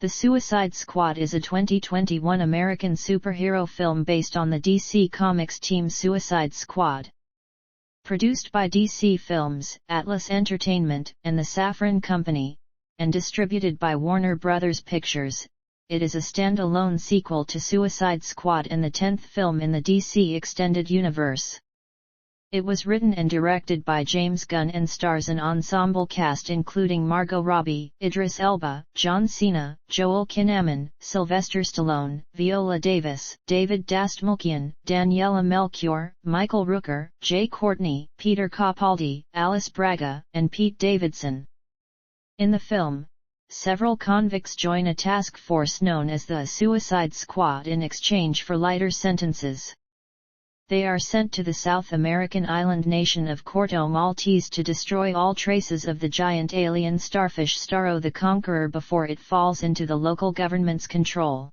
The Suicide Squad is a 2021 American superhero film based on the DC Comics team Suicide Squad. Produced by DC Films, Atlas Entertainment, and the Safran Company, and distributed by Warner Bros. Pictures, it is a standalone sequel to Suicide Squad and the 10th film in the DC Extended Universe. It was written and directed by James Gunn and stars an ensemble cast including Margot Robbie, Idris Elba, John Cena, Joel Kinnaman, Sylvester Stallone, Viola Davis, David Dastmalchian, Daniela Melchior, Michael Rooker, Jai Courtney, Peter Capaldi, Alice Braga, and Pete Davidson. In the film, several convicts join a task force known as the Suicide Squad in exchange for lighter sentences. They are sent to the South American island nation of Corto Maltese to destroy all traces of the giant alien starfish Starro the Conqueror before it falls into the local government's control.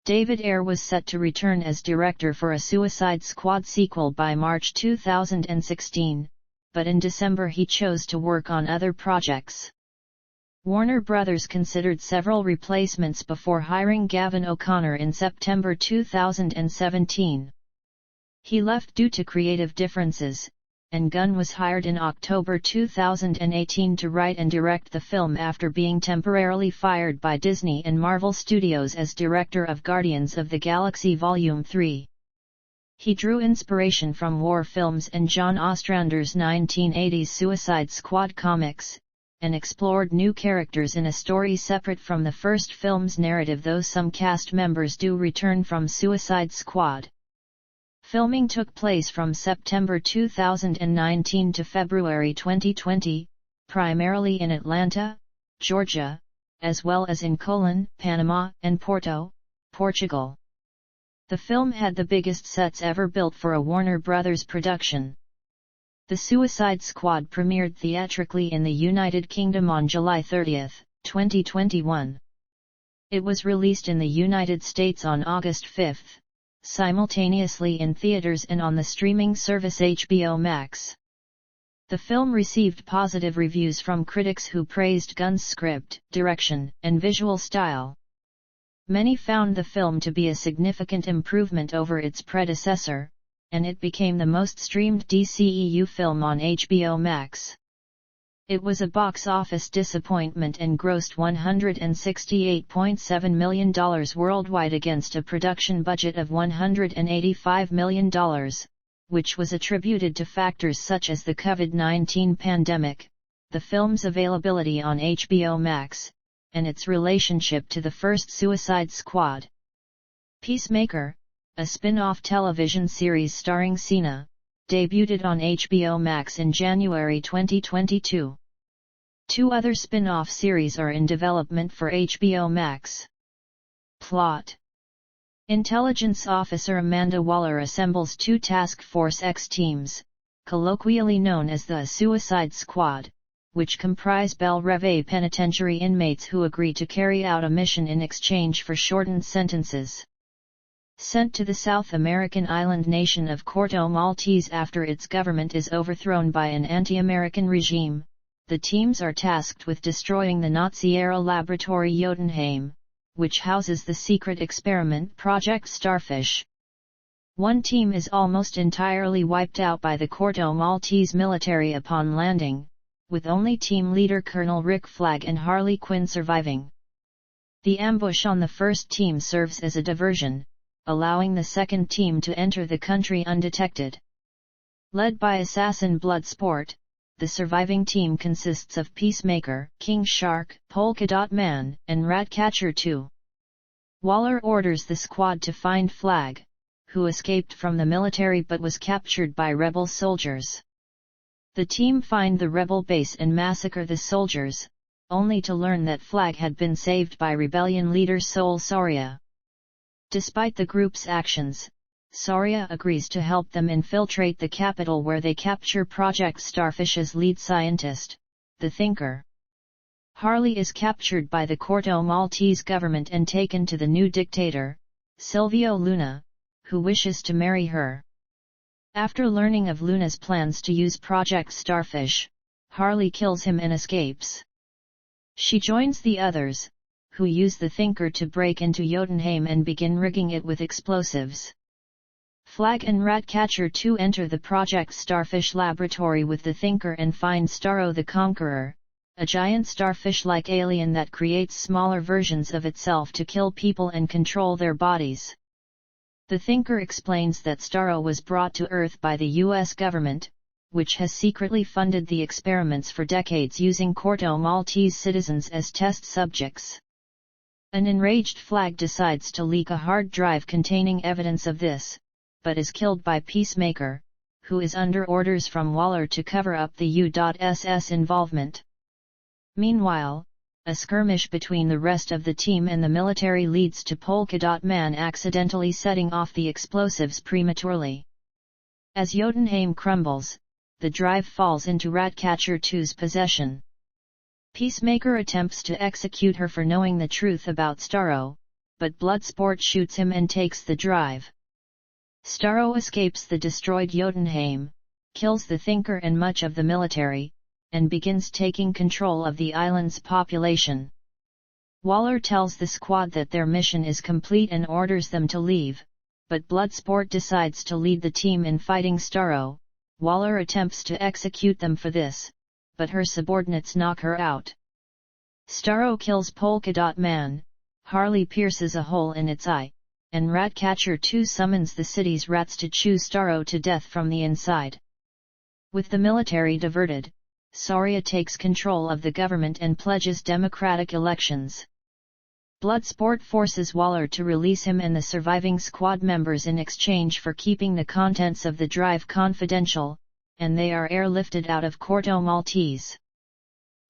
David Ayer was set to return as director for a Suicide Squad sequel by March 2016, but in December he chose to work on other projects. Warner Bros. Considered several replacements before hiring Gavin O'Connor in September 2017. He left due to creative differences, and Gunn was hired in October 2018 to write and direct the film after being temporarily fired by Disney and Marvel Studios as director of Guardians of the Galaxy Volume 3. He drew inspiration from war films and John Ostrander's 1980s Suicide Squad comics, and explored new characters in a story separate from the first film's narrative, though some cast members do return from Suicide Squad. Filming took place from September 2019 to February 2020, primarily in Atlanta, Georgia, as well as in Colón, Panama, and Porto, Portugal. The film had the biggest sets ever built for a Warner Bros. Production. The Suicide Squad premiered theatrically in the United Kingdom on July 30, 2021. It was released in the United States on August 5. Simultaneously in theaters and on the streaming service HBO Max. The film received positive reviews from critics who praised Gunn's script, direction, and visual style. Many found the film to be a significant improvement over its predecessor, and it became the most streamed DCEU film on HBO Max. It was a box office disappointment and grossed $168.7 million worldwide against a production budget of $185 million, which was attributed to factors such as the COVID-19 pandemic, the film's availability on HBO Max, and its relationship to the first Suicide Squad. Peacemaker, a spin-off television series starring Cena, debuted on HBO Max in January 2022. Two other spin-off series are in development for HBO Max. Plot: Intelligence Officer Amanda Waller assembles two Task Force X teams, colloquially known as the Suicide Squad, which comprise Belle Reve penitentiary inmates who agree to carry out a mission in exchange for shortened sentences. Sent to the South American island nation of Corto Maltese after its government is overthrown by an anti-American regime, the teams are tasked with destroying the Nazi-era laboratory Jotunheim, which houses the secret experiment Project Starfish. One team is almost entirely wiped out by the Corto Maltese military upon landing, with only team leader Colonel Rick Flag and Harley Quinn surviving. The ambush on the first team serves as a diversion, allowing the second team to enter the country undetected. Led by assassin Bloodsport, the surviving team consists of Peacemaker, King Shark, Polka Dot Man, and Ratcatcher 2. Waller orders the squad to find Flag, who escaped from the military but was captured by rebel soldiers. The team find the rebel base and massacre the soldiers, only to learn that Flag had been saved by rebellion leader Sol Soria. Despite the group's actions, Soria agrees to help them infiltrate the capital where they capture Project Starfish's lead scientist, the Thinker. Harley is captured by the Corto Maltese government and taken to the new dictator, Silvio Luna, who wishes to marry her. After learning of Luna's plans to use Project Starfish, Harley kills him and escapes. She joins the others, who use the Thinker to break into Jotunheim and begin rigging it with explosives. Flag and Ratcatcher 2 enter the Project Starfish laboratory with the Thinker and find Starro the Conqueror, a giant starfish-like alien that creates smaller versions of itself to kill people and control their bodies. The Thinker explains that Starro was brought to Earth by the U.S. government, which has secretly funded the experiments for decades using Corto Maltese citizens as test subjects. An enraged Flag decides to leak a hard drive containing evidence of this, but is killed by Peacemaker, who is under orders from Waller to cover up the U.SS involvement. Meanwhile, a skirmish between the rest of the team and the military leads to Polka Dot Man accidentally setting off the explosives prematurely. As Jotunheim crumbles, the drive falls into Ratcatcher 2's possession. Peacemaker attempts to execute her for knowing the truth about Starro, but Bloodsport shoots him and takes the drive. Starro escapes the destroyed Jotunheim, kills the Thinker and much of the military, and begins taking control of the island's population. Waller tells the squad that their mission is complete and orders them to leave, but Bloodsport decides to lead the team in fighting Starro. Waller attempts to execute them for this, but her subordinates knock her out. Starro kills Polka Dot Man, Harley pierces a hole in its eye, and Ratcatcher 2 summons the city's rats to chew Starro to death from the inside. With the military diverted, Soria takes control of the government and pledges democratic elections. Bloodsport forces Waller to release him and the surviving squad members in exchange for keeping the contents of the drive confidential, and they are airlifted out of Corto Maltese.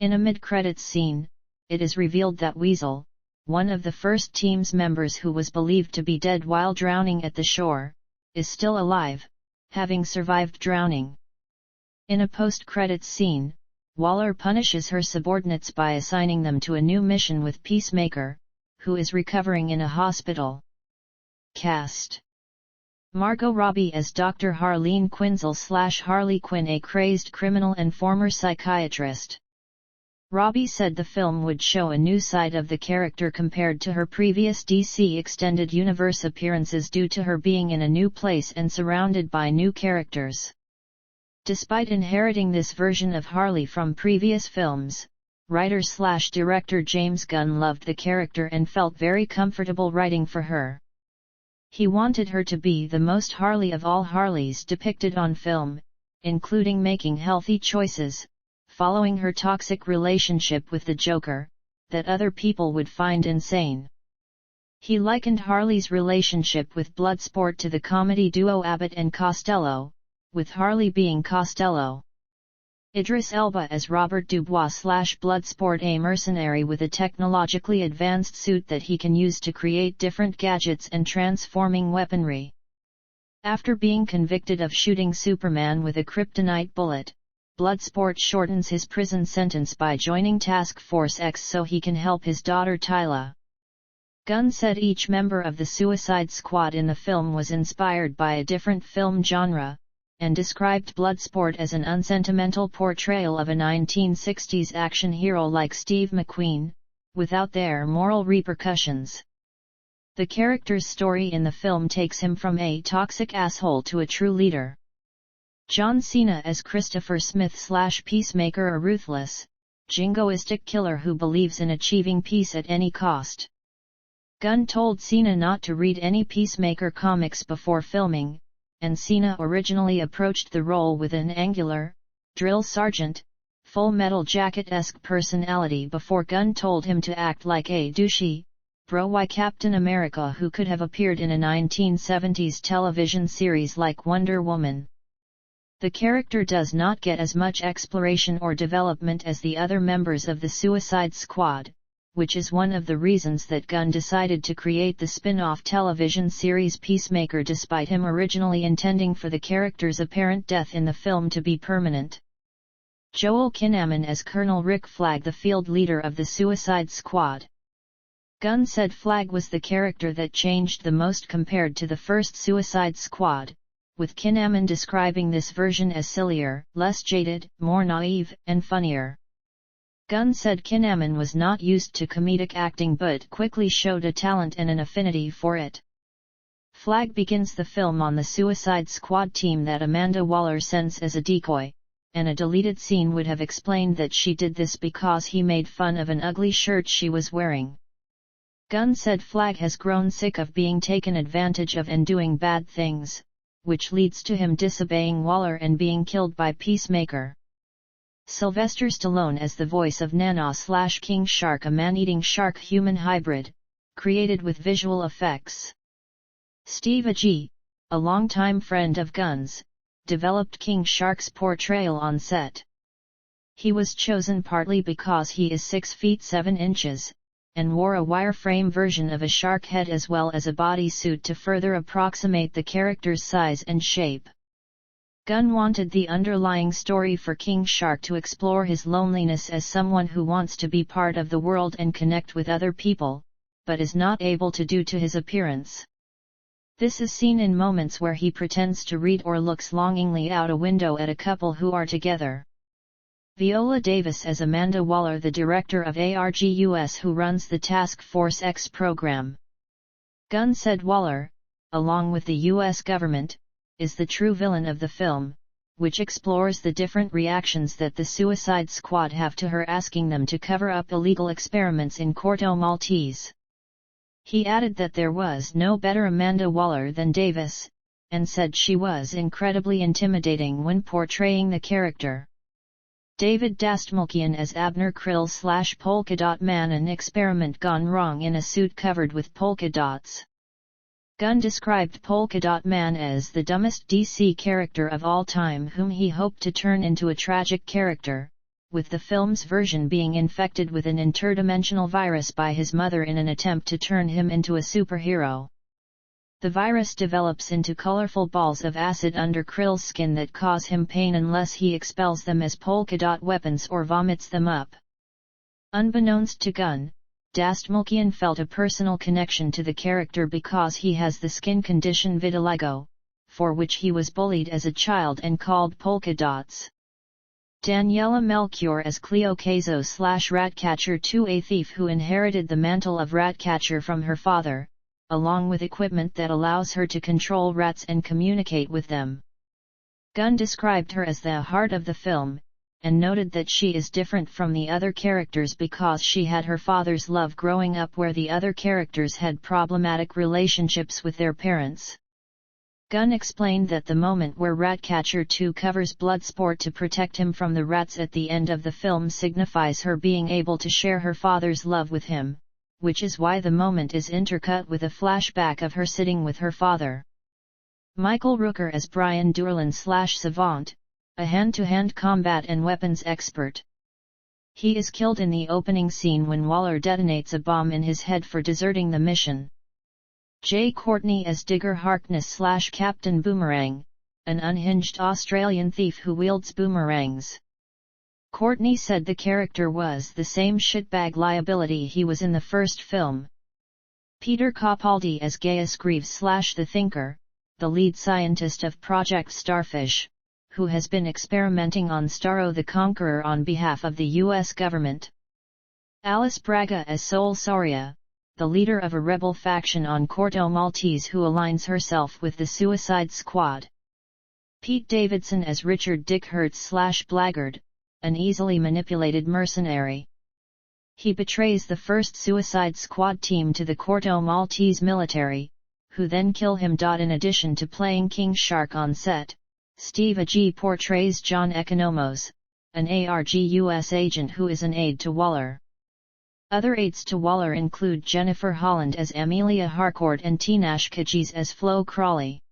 In a mid-credits scene, it is revealed that Weasel, one of the first team's members who was believed to be dead while drowning at the shore, is still alive, having survived drowning. In a post-credits scene, Waller punishes her subordinates by assigning them to a new mission with Peacemaker, who is recovering in a hospital. Cast: Margot Robbie as Dr. Harleen Quinzel / Harley Quinn, a crazed criminal and former psychiatrist. Robbie said the film would show a new side of the character compared to her previous DC Extended Universe appearances due to her being in a new place and surrounded by new characters. Despite inheriting this version of Harley from previous films, writer/director James Gunn loved the character and felt very comfortable writing for her. He wanted her to be the most Harley of all Harleys depicted on film, including making healthy choices, following her toxic relationship with the Joker, that other people would find insane. He likened Harley's relationship with Bloodsport to the comedy duo Abbott and Costello, with Harley being Costello. Idris Elba as Robert Dubois / Bloodsport, a mercenary with a technologically advanced suit that he can use to create different gadgets and transforming weaponry. After being convicted of shooting Superman with a kryptonite bullet, Bloodsport shortens his prison sentence by joining Task Force X so he can help his daughter Tyla. Gunn said each member of the Suicide Squad in the film was inspired by a different film genre, and described Bloodsport as an unsentimental portrayal of a 1960s action hero like Steve McQueen, without their moral repercussions. The character's story in the film takes him from a toxic asshole to a true leader. John Cena as Christopher Smith / Peacemaker, a ruthless, jingoistic killer who believes in achieving peace at any cost. Gunn told Cena not to read any Peacemaker comics before filming, and Cena originally approached the role with an angular, drill sergeant, Full Metal Jacket-esque personality before Gunn told him to act like a douchey, bro-y Captain America who could have appeared in a 1970s television series like Wonder Woman. The character does not get as much exploration or development as the other members of the Suicide Squad, which is one of the reasons that Gunn decided to create the spin-off television series Peacemaker despite him originally intending for the character's apparent death in the film to be permanent. Joel Kinnaman as Colonel Rick Flag, the field leader of the Suicide Squad. Gunn said Flag was the character that changed the most compared to the first Suicide Squad, with Kinnaman describing this version as sillier, less jaded, more naive, and funnier. Gunn said Kinnaman was not used to comedic acting but quickly showed a talent and an affinity for it. Flagg begins the film on the Suicide Squad team that Amanda Waller sends as a decoy, and a deleted scene would have explained that she did this because he made fun of an ugly shirt she was wearing. Gunn said Flagg has grown sick of being taken advantage of and doing bad things, which leads to him disobeying Waller and being killed by Peacemaker. Sylvester Stallone as the voice of Nana/King Shark, a man-eating shark-human hybrid, created with visual effects. Steve Agee, a longtime friend of Gunn's, developed King Shark's portrayal on set. He was chosen partly because he is 6 feet 7 inches, and wore a wireframe version of a shark head as well as a bodysuit to further approximate the character's size and shape. Gunn wanted the underlying story for King Shark to explore his loneliness as someone who wants to be part of the world and connect with other people, but is not able to due to his appearance. This is seen in moments where he pretends to read or looks longingly out a window at a couple who are together. Viola Davis as Amanda Waller, the director of ARGUS who runs the Task Force X program. Gunn said Waller, along with the U.S. government, is the true villain of the film, which explores the different reactions that the Suicide Squad have to her asking them to cover up illegal experiments in Corto Maltese. He added that there was no better Amanda Waller than Davis, and said she was incredibly intimidating when portraying the character. David Dastmalchian as Abner Krill/Polka Dot Man, an experiment gone wrong in a suit covered with polka dots. Gunn described Polka Dot Man as the dumbest DC character of all time whom he hoped to turn into a tragic character, with the film's version being infected with an interdimensional virus by his mother in an attempt to turn him into a superhero. The virus develops into colorful balls of acid under Krill's skin that cause him pain unless he expels them as polka dot weapons or vomits them up. Unbeknownst to Gunn, Dastmalchian felt a personal connection to the character because he has the skin condition vitiligo, for which he was bullied as a child and called polka dots. Daniela Melchior as Cleo Caso/Ratcatcher 2, a thief who inherited the mantle of Ratcatcher from her father, along with equipment that allows her to control rats and communicate with them. Gunn described her as the heart of the film, and noted that she is different from the other characters because she had her father's love growing up where the other characters had problematic relationships with their parents. Gunn explained that the moment where Ratcatcher 2 covers Bloodsport to protect him from the rats at the end of the film signifies her being able to share her father's love with him, which is why the moment is intercut with a flashback of her sitting with her father. Michael Rooker as Brian Durlan/Savant, a hand-to-hand combat and weapons expert. He is killed in the opening scene when Waller detonates a bomb in his head for deserting the mission. Jay Courtney as Digger Harkness/Captain Boomerang, an unhinged Australian thief who wields boomerangs. Courtney said the character was the same shitbag liability he was in the first film. Peter Capaldi as Gaius Greaves/The Thinker, the lead scientist of Project Starfish, who has been experimenting on Starro the Conqueror on behalf of the U.S. government. Alice Braga as Sol Soria, the leader of a rebel faction on Corto Maltese who aligns herself with the Suicide Squad. Pete Davidson as Richard Dickhurst/Blackguard, an easily manipulated mercenary. He betrays the first Suicide Squad team to the Corto Maltese military, who then kill him. In addition to playing King Shark on set, Steve Agee portrays John Economos, an ARGUS agent who is an aide to Waller. Other aides to Waller include Jennifer Holland as Amelia Harcourt and Tinashe Kajis as Flo Crawley.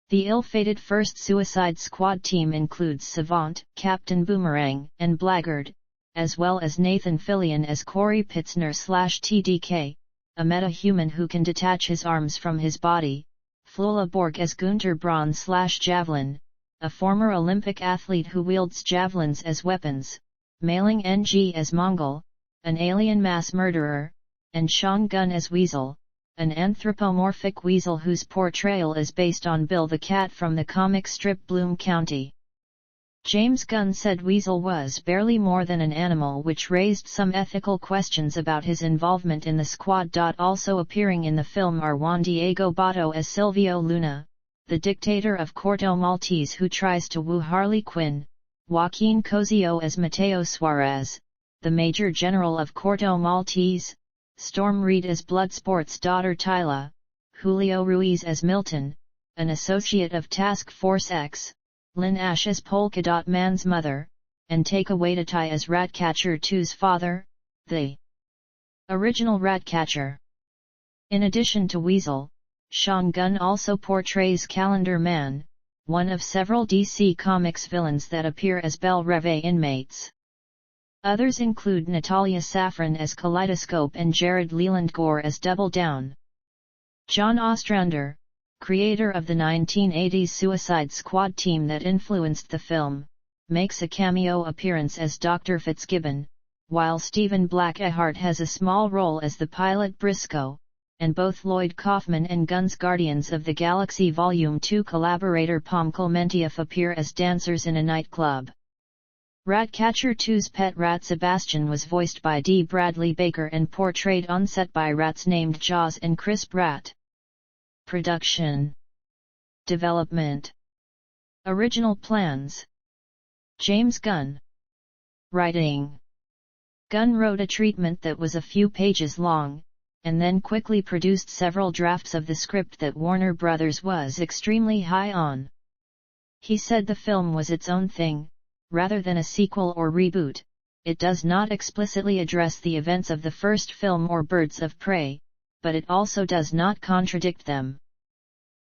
The ill-fated first Suicide Squad team includes Savant, Captain Boomerang, and Blackguard, as well as Nathan Fillion as Corey Pitzner/TDK, a meta-human who can detach his arms from his body, Flula Borg as Gunter Braun/Javelin, a former Olympic athlete who wields javelins as weapons, Mailing NG as Mongol, an alien mass murderer, and Sean Gunn as Weasel, an anthropomorphic weasel whose portrayal is based on Bill the Cat from the comic strip Bloom County. James Gunn said Weasel was barely more than an animal, which raised some ethical questions about his involvement in the squad. Also appearing in the film are Juan Diego Botto as Silvio Luna, the dictator of Corto Maltese who tries to woo Harley Quinn, Joaquin Cosio as Mateo Suarez, the Major General of Corto Maltese, Storm Reed as Bloodsport's daughter Tyla, Julio Ruiz as Milton, an associate of Task Force X, Lynn Ash as Polka Dot Man's mother, and Taika Waititi as Ratcatcher 2's father, the original Ratcatcher. In addition to Weasel, Sean Gunn also portrays Calendar Man, one of several DC Comics villains that appear as Belle Reve inmates. Others include Natalia Safran as Kaleidoscope and Jared Leland Gore as Double Down. John Ostrander, creator of the 1980s Suicide Squad team that influenced the film, makes a cameo appearance as Dr. Fitzgibbon, while Stephen Blackheart has a small role as the pilot Briscoe, and both Lloyd Kaufman and Gunn's Guardians of the Galaxy Volume 2 collaborator Pom Klementieff appear as dancers in a nightclub. Ratcatcher 2's pet rat Sebastian was voiced by D. Bradley Baker and portrayed on set by rats named Jaws and Chris Pratt. Production. Development. Original plans. James Gunn. Writing. Gunn wrote a treatment that was a few pages long, and then quickly produced several drafts of the script that Warner Brothers was extremely high on. He said the film was its own thing, rather than a sequel or reboot. It does not explicitly address the events of the first film or Birds of Prey, but it also does not contradict them.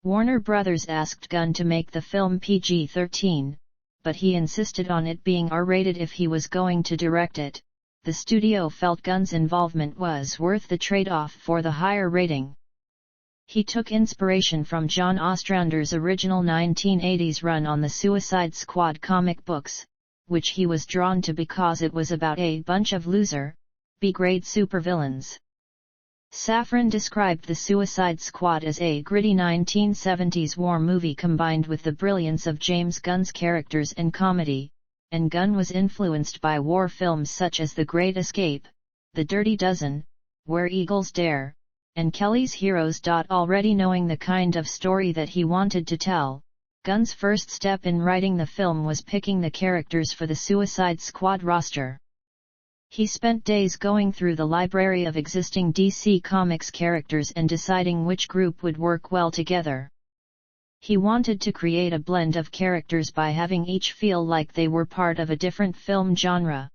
Warner Brothers asked Gunn to make the film PG-13, but he insisted on it being R-rated if he was going to direct it. The studio felt Gunn's involvement was worth the trade-off for the higher rating. He took inspiration from John Ostrander's original 1980s run on the Suicide Squad comic books, which he was drawn to because it was about a bunch of loser, B-grade supervillains. Safran described the Suicide Squad as a gritty 1970s war movie combined with the brilliance of James Gunn's characters and comedy, and Gunn was influenced by war films such as The Great Escape, The Dirty Dozen, Where Eagles Dare, and Kelly's Heroes. Already knowing the kind of story that he wanted to tell, Gunn's first step in writing the film was picking the characters for the Suicide Squad roster. He spent days going through the library of existing DC Comics characters and deciding which group would work well together. He wanted to create a blend of characters by having each feel like they were part of a different film genre.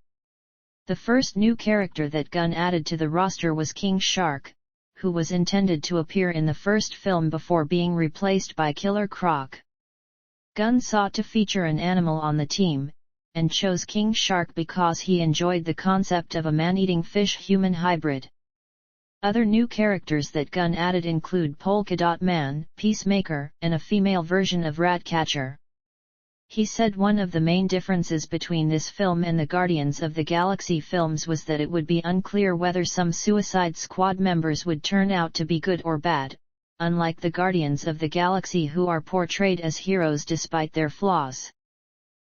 The first new character that Gunn added to the roster was King Shark, who was intended to appear in the first film before being replaced by Killer Croc. Gunn sought to feature an animal on the team, and chose King Shark because he enjoyed the concept of a man-eating fish-human hybrid. Other new characters that Gunn added include Polka Dot Man, Peacemaker, and a female version of Ratcatcher. He said one of the main differences between this film and the Guardians of the Galaxy films was that it would be unclear whether some Suicide Squad members would turn out to be good or bad, unlike the Guardians of the Galaxy who are portrayed as heroes despite their flaws.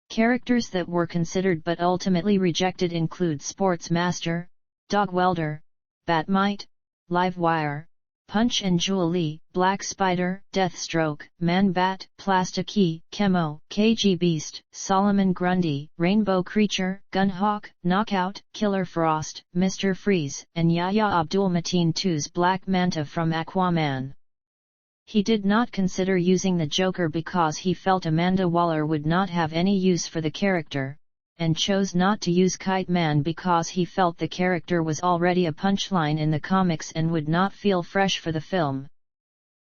Characters that were considered but ultimately rejected include Sports Master, Dog Welder, Batmite, Livewire, Punch and Julie, Black Spider, Deathstroke, Man-Bat, Plastic-E, Chemo, KG Beast, Solomon Grundy, Rainbow Creature, Gunhawk, Knockout, Killer Frost, Mr. Freeze, and Yahya Abdul-Mateen II's Black Manta from Aquaman. He did not consider using the Joker because he felt Amanda Waller would not have any use for the character, and chose not to use Kite Man because he felt the character was already a punchline in the comics and would not feel fresh for the film.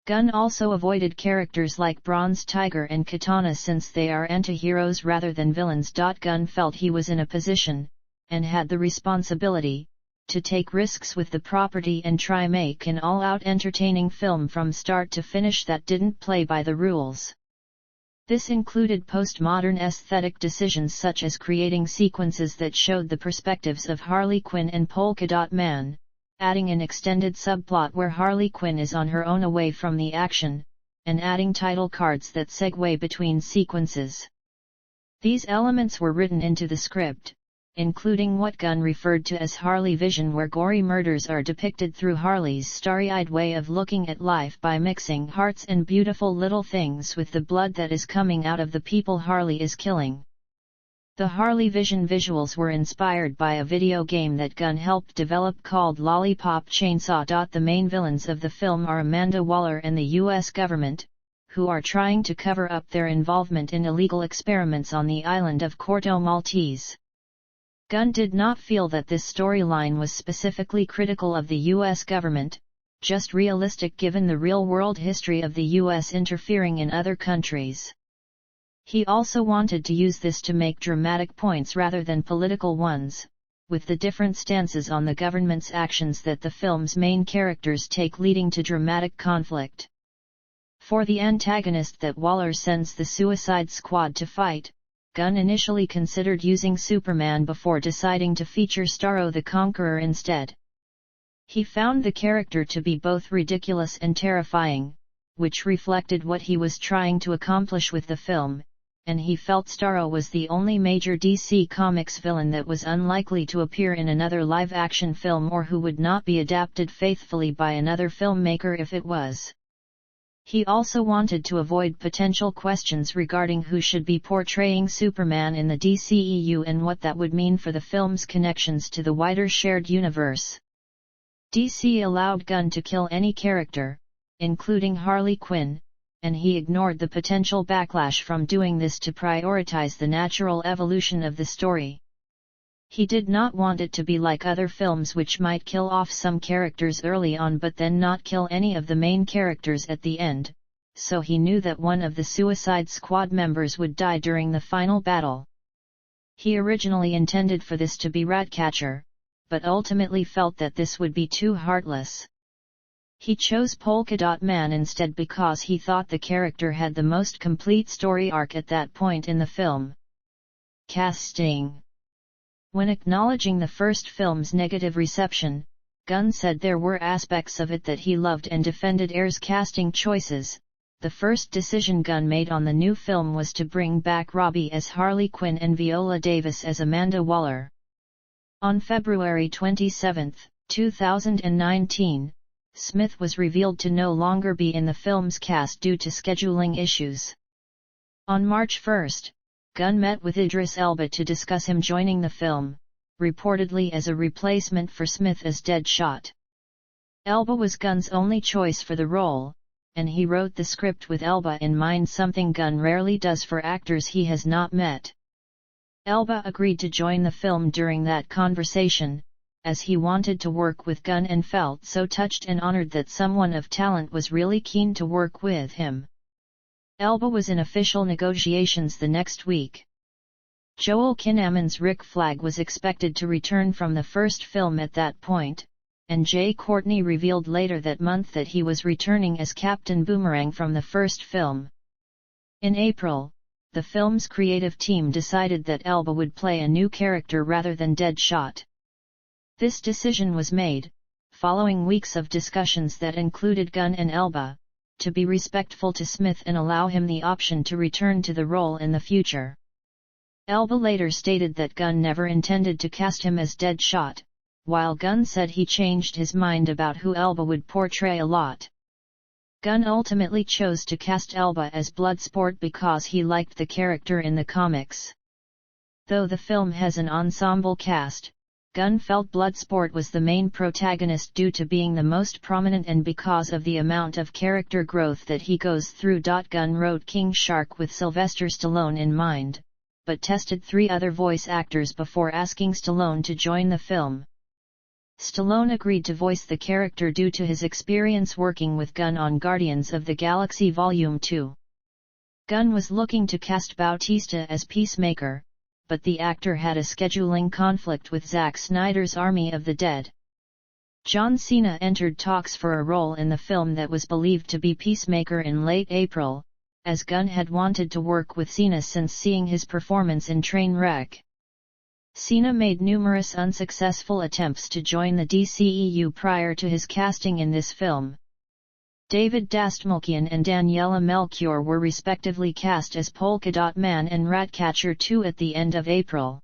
Gunn also avoided characters like Bronze Tiger and Katana since they are anti-heroes rather than villains. Gunn felt he was in a position, and had the responsibility, to take risks with the property and try make an all-out entertaining film from start to finish that didn't play by the rules. This included postmodern aesthetic decisions such as creating sequences that showed the perspectives of Harley Quinn and Polka Dot Man, adding an extended subplot where Harley Quinn is on her own away from the action, and adding title cards that segue between sequences. These elements were written into the script, including what Gunn referred to as Harley Vision, where gory murders are depicted through Harley's starry-eyed way of looking at life by mixing hearts and beautiful little things with the blood that is coming out of the people Harley is killing. The Harley Vision visuals were inspired by a video game that Gunn helped develop called Lollipop Chainsaw. The main villains of the film are Amanda Waller and the U.S. government, who are trying to cover up their involvement in illegal experiments on the island of Corto Maltese. Gunn did not feel that this storyline was specifically critical of the U.S. government, just realistic given the real-world history of the U.S. interfering in other countries. He also wanted to use this to make dramatic points rather than political ones, with the different stances on the government's actions that the film's main characters take leading to dramatic conflict. For the antagonist that Waller sends the Suicide Squad to fight, Gunn initially considered using Superman before deciding to feature Starro the Conqueror instead. He found the character to be both ridiculous and terrifying, which reflected what he was trying to accomplish with the film, and he felt Starro was the only major DC Comics villain that was unlikely to appear in another live-action film or who would not be adapted faithfully by another filmmaker if it was. He also wanted to avoid potential questions regarding who should be portraying Superman in the DCEU and what that would mean for the film's connections to the wider shared universe. DC allowed Gunn to kill any character, including Harley Quinn, and he ignored the potential backlash from doing this to prioritize the natural evolution of the story. He did not want it to be like other films which might kill off some characters early on but then not kill any of the main characters at the end, so he knew that one of the Suicide Squad members would die during the final battle. He originally intended for this to be Ratcatcher, but ultimately felt that this would be too heartless. He chose Polka Dot Man instead because he thought the character had the most complete story arc at that point in the film. Casting. When acknowledging the first film's negative reception, Gunn said there were aspects of it that he loved and defended Ayer's casting choices. The first decision Gunn made on the new film was to bring back Robbie as Harley Quinn and Viola Davis as Amanda Waller. On February 27, 2019, Smith was revealed to no longer be in the film's cast due to scheduling issues. On March 1, Gunn met with Idris Elba to discuss him joining the film, reportedly as a replacement for Smith as Deadshot. Elba was Gunn's only choice for the role, and he wrote the script with Elba in mind, something Gunn rarely does for actors he has not met. Elba agreed to join the film during that conversation, as he wanted to work with Gunn and felt so touched and honored that someone of talent was really keen to work with him. Elba was in official negotiations the next week. Joel Kinnaman's Rick Flag was expected to return from the first film at that point, and Jai Courtney revealed later that month that he was returning as Captain Boomerang from the first film. In April, the film's creative team decided that Elba would play a new character rather than Deadshot. This decision was made, following weeks of discussions that included Gunn and Elba, to be respectful to Smith and allow him the option to return to the role in the future. Elba later stated that Gunn never intended to cast him as Deadshot, while Gunn said he changed his mind about who Elba would portray a lot. Gunn ultimately chose to cast Elba as Bloodsport because he liked the character in the comics. Though the film has an ensemble cast, Gunn felt Bloodsport was the main protagonist due to being the most prominent and because of the amount of character growth that he goes through. Gunn wrote King Shark with Sylvester Stallone in mind, but tested 3 other voice actors before asking Stallone to join the film. Stallone agreed to voice the character due to his experience working with Gunn on Guardians of the Galaxy Volume 2. Gunn was looking to cast Bautista as Peacemaker, but the actor had a scheduling conflict with Zack Snyder's Army of the Dead. John Cena entered talks for a role in the film that was believed to be Peacemaker in late April, as Gunn had wanted to work with Cena since seeing his performance in Trainwreck. Cena made numerous unsuccessful attempts to join the DCEU prior to his casting in this film. David Dastmalchian and Daniela Melchior were respectively cast as Polka Dot Man and Ratcatcher 2 at the end of April.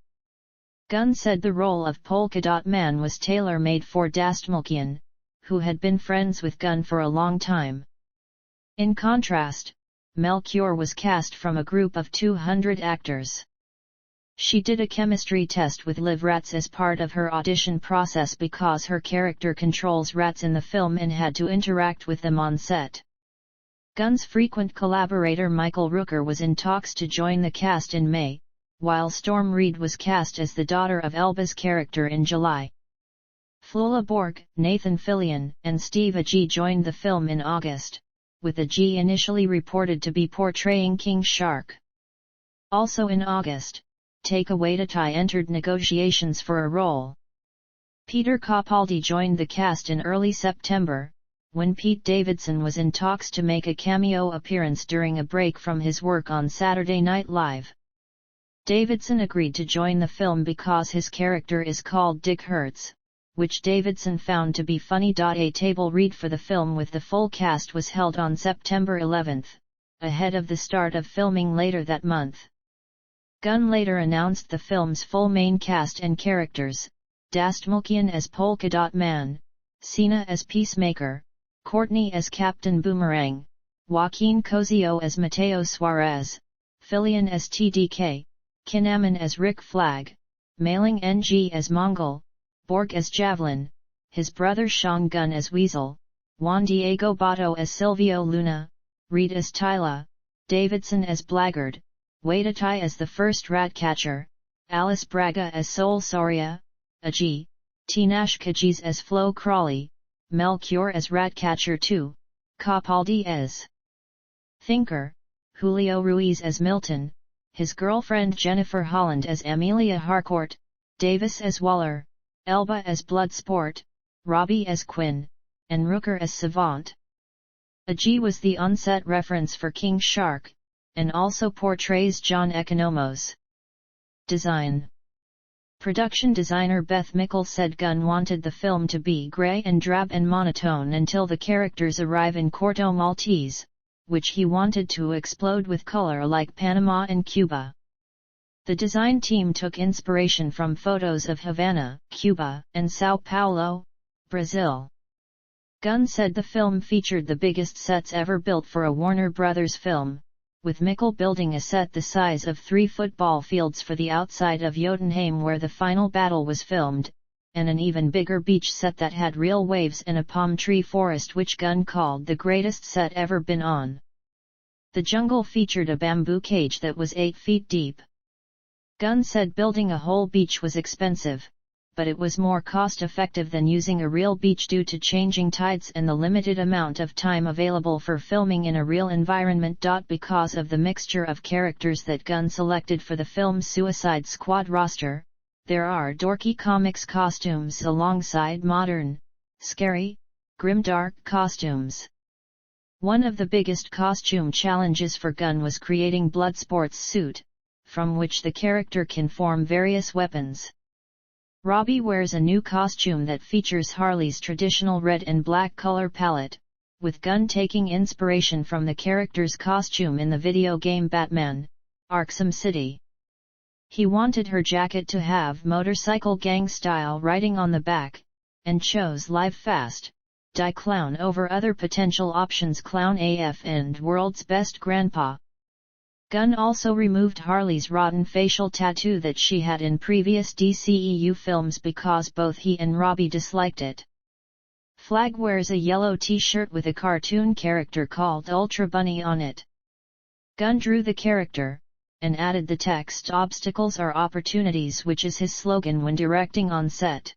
Gunn said the role of Polka Dot Man was tailor-made for Dastmalchian, who had been friends with Gunn for a long time. In contrast, Melchior was cast from a group of 200 actors. She did a chemistry test with live rats as part of her audition process because her character controls rats in the film and had to interact with them on set. Gunn's frequent collaborator Michael Rooker was in talks to join the cast in May, while Storm Reid was cast as the daughter of Elba's character in July. Flula Borg, Nathan Fillion, and Steve Agee joined the film in August, with Agee initially reported to be portraying King Shark. Also in August, Taika Waititi entered negotiations for a role. Peter Capaldi joined the cast in early September, when Pete Davidson was in talks to make a cameo appearance during a break from his work on Saturday Night Live. Davidson agreed to join the film because his character is called Dick Hertz, which Davidson found to be funny. A table read for the film with the full cast was held on September 11, ahead of the start of filming later that month. Gunn later announced the film's full main cast and characters: Dastmalchian as Polka Dot Man, Cena as Peacemaker, Courtney as Captain Boomerang, Joaquin Cosio as Mateo Suarez, Fillion as TDK, Kinnaman as Rick Flag, Mailing NG as Mongol, Borg as Javelin, his brother Sean Gunn as Weasel, Juan Diego Botto as Silvio Luna, Reed as Tyla, Davidson as Blackguard, Waititi as the first Ratcatcher, Alice Braga as Sol Soria, Agee, Tinash Kajiz as Flo Crawley, Melchior as Ratcatcher 2, Capaldi as Thinker, Julio Ruiz as Milton, his girlfriend Jennifer Holland as Amelia Harcourt, Davis as Waller, Elba as Bloodsport, Robbie as Quinn, and Rooker as Savant. Agee was the on-set reference for King Shark, and also portrays John Economos. Design. Production designer Beth Mickle said Gunn wanted the film to be grey and drab and monotone until the characters arrive in Corto Maltese, which he wanted to explode with color like Panama and Cuba. The design team took inspiration from photos of Havana, Cuba, and São Paulo, Brazil. Gunn said the film featured the biggest sets ever built for a Warner Brothers film, with Mickle building a set the size of 3 football fields for the outside of Jotunheim where the final battle was filmed, and an even bigger beach set that had real waves and a palm tree forest which Gunn called the greatest set ever been on. The jungle featured a bamboo cage that was 8 feet deep. Gunn said building a whole beach was expensive, but it was more cost-effective than using a real beach due to changing tides and the limited amount of time available for filming in a real environment. Because of the mixture of characters that Gunn selected for the film's Suicide Squad roster, there are dorky comics costumes alongside modern, scary, grimdark costumes. One of the biggest costume challenges for Gunn was creating Bloodsport's suit, from which the character can form various weapons. Robbie wears a new costume that features Harley's traditional red and black color palette, with Gunn taking inspiration from the character's costume in the video game Batman: Arkham City. He wanted her jacket to have motorcycle gang style writing on the back, and chose Live Fast, Die Clown over other potential options Clown AF and World's Best Grandpa. Gunn also removed Harley's rotten facial tattoo that she had in previous DCEU films because both he and Robbie disliked it. Flag wears a yellow t-shirt with a cartoon character called Ultra Bunny on it. Gunn drew the character, and added the text "Obstacles are opportunities," which is his slogan when directing on set.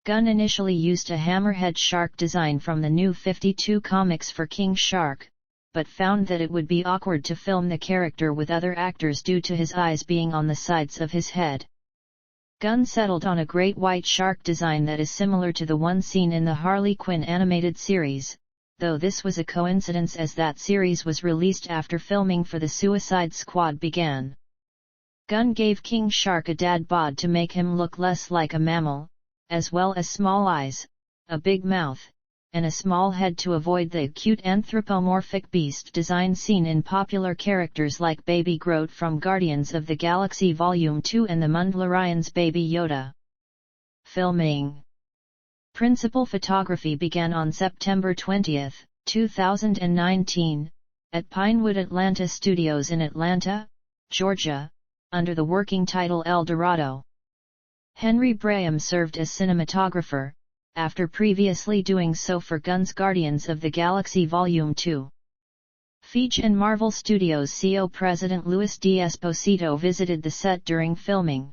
Gunn initially used a hammerhead shark design from the New 52 comics for King Shark, but found that it would be awkward to film the character with other actors due to his eyes being on the sides of his head. Gunn settled on a great white shark design that is similar to the one seen in the Harley Quinn animated series, though this was a coincidence as that series was released after filming for the Suicide Squad began. Gunn gave King Shark a dad bod to make him look less like a mammal, as well as small eyes, a big mouth, and a small head to avoid the cute anthropomorphic beast design seen in popular characters like Baby Groot from Guardians of the Galaxy Volume 2 and the Mandalorian's Baby Yoda. Filming. Principal photography began on September 20, 2019, at Pinewood Atlanta Studios in Atlanta, Georgia, under the working title El Dorado. Henry Braham served as cinematographer, after previously doing so for Gunn's Guardians of the Galaxy Volume 2. Feige and Marvel Studios CEO President Luis D. Esposito visited the set during filming.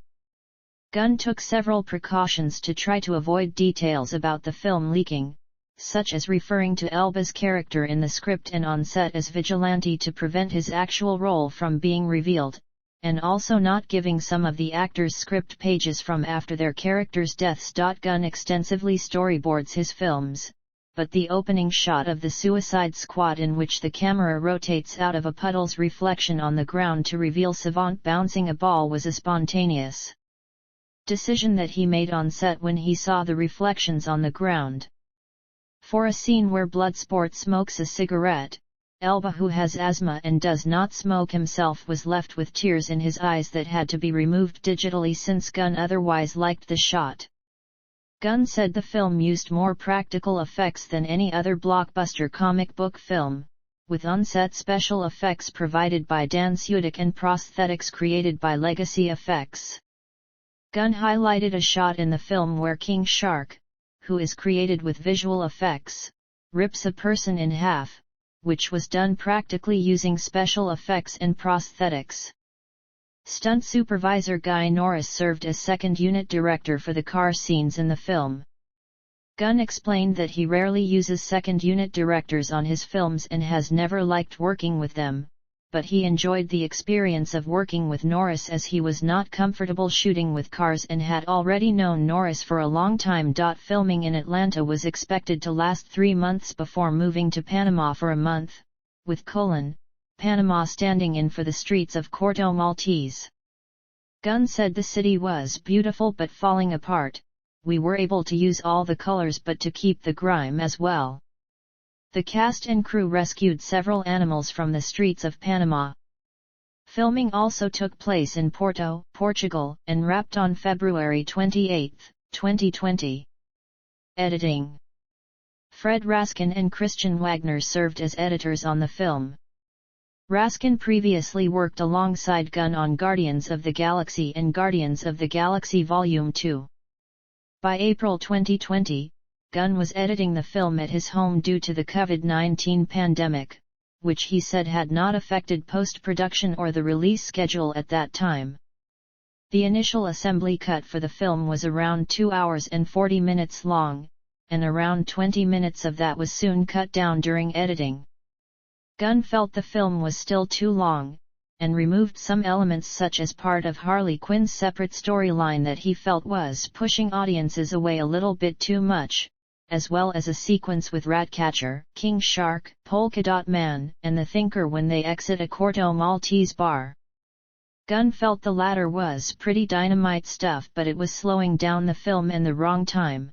Gunn took several precautions to try to avoid details about the film leaking, such as referring to Elba's character in the script and on set as Vigilante to prevent his actual role from being revealed, and also not giving some of the actors' script pages from after their characters' deaths. Gunn extensively storyboards his films, but the opening shot of the Suicide Squad in which the camera rotates out of a puddle's reflection on the ground to reveal Savant bouncing a ball was a spontaneous decision that he made on set when he saw the reflections on the ground. For a scene where Bloodsport smokes a cigarette, Elba, who has asthma and does not smoke himself, was left with tears in his eyes that had to be removed digitally since Gunn otherwise liked the shot. Gunn said the film used more practical effects than any other blockbuster comic book film, with on-set special effects provided by Dan Sudik and prosthetics created by Legacy Effects. Gunn highlighted a shot in the film where King Shark, who is created with visual effects, rips a person in half, which was done practically using special effects and prosthetics. Stunt supervisor Guy Norris served as second unit director for the car scenes in the film. Gunn explained that he rarely uses second unit directors on his films and has never liked working with them, but he enjoyed the experience of working with Norris as he was not comfortable shooting with cars and had already known Norris for a long time. Filming in Atlanta was expected to last 3 months before moving to Panama for a month, with Panama standing in for the streets of Corto Maltese. Gunn said the city was beautiful but falling apart. We were able to use all the colors but to keep the grime as well. The cast and crew rescued several animals from the streets of Panama. Filming also took place in Porto, Portugal, and wrapped on February 28, 2020. Editing. Fred Raskin and Christian Wagner served as editors on the film. Raskin previously worked alongside Gunn on Guardians of the Galaxy and Guardians of the Galaxy Volume 2. By April 2020, Gunn was editing the film at his home due to the COVID-19 pandemic, which he said had not affected post-production or the release schedule at that time. The initial assembly cut for the film was around 2 hours and 40 minutes long, and around 20 minutes of that was soon cut down during editing. Gunn felt the film was still too long, and removed some elements such as part of Harley Quinn's separate storyline that he felt was pushing audiences away a little bit too much, as well as a sequence with Ratcatcher, King Shark, Polka Dot Man, and the Thinker when they exit a Corto Maltese bar. Gunn felt the latter was pretty dynamite stuff, but it was slowing down the film in the wrong time.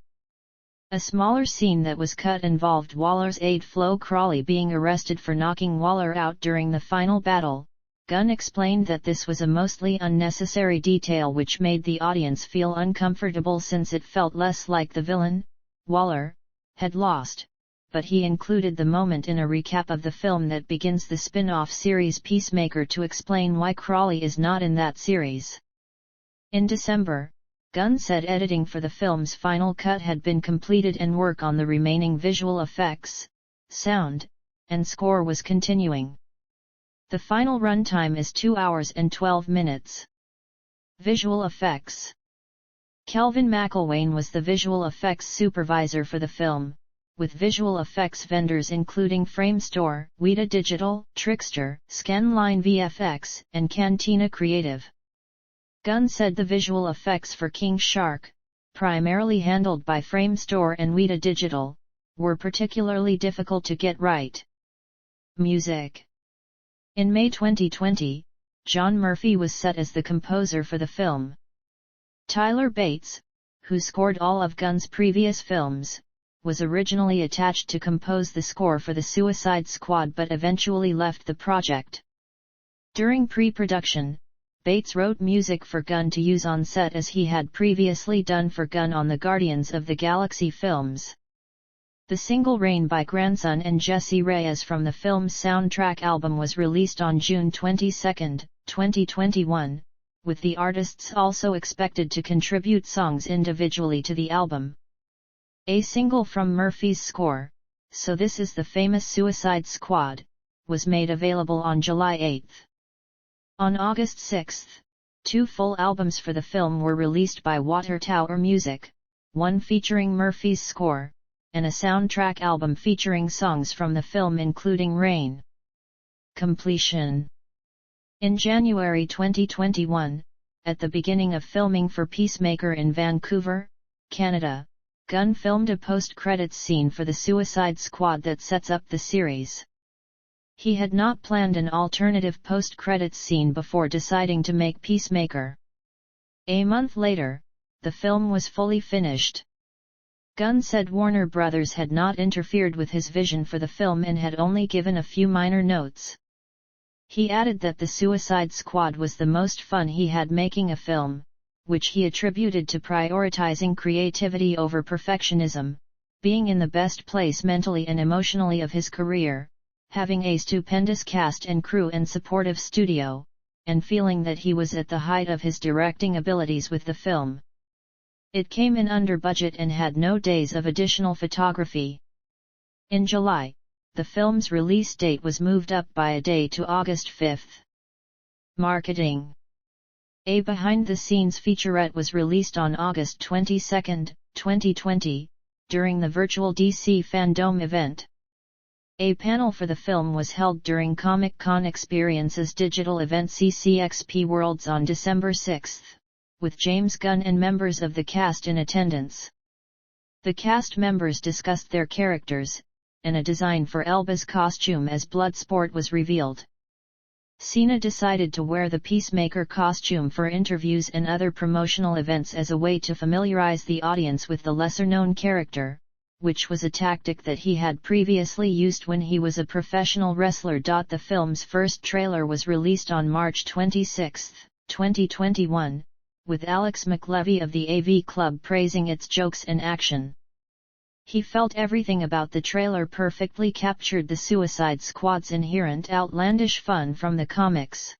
A smaller scene that was cut involved Waller's aide Flo Crawley being arrested for knocking Waller out during the final battle. Gunn explained that this was a mostly unnecessary detail which made the audience feel uncomfortable since it felt less like the villain, Waller, had lost, but he included the moment in a recap of the film that begins the spin-off series Peacemaker to explain why Crawley is not in that series. In December, Gunn said editing for the film's final cut had been completed and work on the remaining visual effects, sound, and score was continuing. The final runtime is 2 hours and 12 minutes. Visual effects. Kelvin McElwain was the visual effects supervisor for the film, with visual effects vendors including Framestore, Weta Digital, Trickster, Scanline VFX, and Cantina Creative. Gunn said the visual effects for King Shark, primarily handled by Framestore and Weta Digital, were particularly difficult to get right. Music. In May 2020, John Murphy was set as the composer for the film. Tyler Bates, who scored all of Gunn's previous films, was originally attached to compose the score for the Suicide Squad but eventually left the project. During pre-production, Bates wrote music for Gunn to use on set as he had previously done for Gunn on the Guardians of the Galaxy films. The single Rain by Grandson and Jesse Reyes from the film's soundtrack album was released on June 22, 2021, with the artists also expected to contribute songs individually to the album. A single from Murphy's score, So This Is the Famous Suicide Squad, was made available on July 8. On August 6, 2 full albums for the film were released by Water Tower Music, one featuring Murphy's score, and a soundtrack album featuring songs from the film including Rain. Completion. In January 2021, at the beginning of filming for Peacemaker in Vancouver, Canada, Gunn filmed a post-credits scene for the Suicide Squad that sets up the series. He had not planned an alternative post-credits scene before deciding to make Peacemaker. A month later, the film was fully finished. Gunn said Warner Brothers had not interfered with his vision for the film and had only given a few minor notes. He added that the Suicide Squad was the most fun he had making a film, which he attributed to prioritizing creativity over perfectionism, being in the best place mentally and emotionally of his career, having a stupendous cast and crew and supportive studio, and feeling that he was at the height of his directing abilities with the film. It came in under budget and had no days of additional photography. In July, the film's release date was moved up by a day to August 5. Marketing. A behind-the-scenes featurette was released on August 22, 2020, during the virtual DC Fandom event. A panel for the film was held during Comic-Con Experience's digital event CCXP Worlds on December 6, with James Gunn and members of the cast in attendance. The cast members discussed their characters, and a design for Elba's costume as Bloodsport was revealed. Cena decided to wear the Peacemaker costume for interviews and other promotional events as a way to familiarize the audience with the lesser-known character, which was a tactic that he had previously used when he was a professional wrestler. The film's first trailer was released on March 26, 2021, with Alex McLevy of the AV Club praising its jokes and action. He felt everything about the trailer perfectly captured the Suicide Squad's inherent outlandish fun from the comics.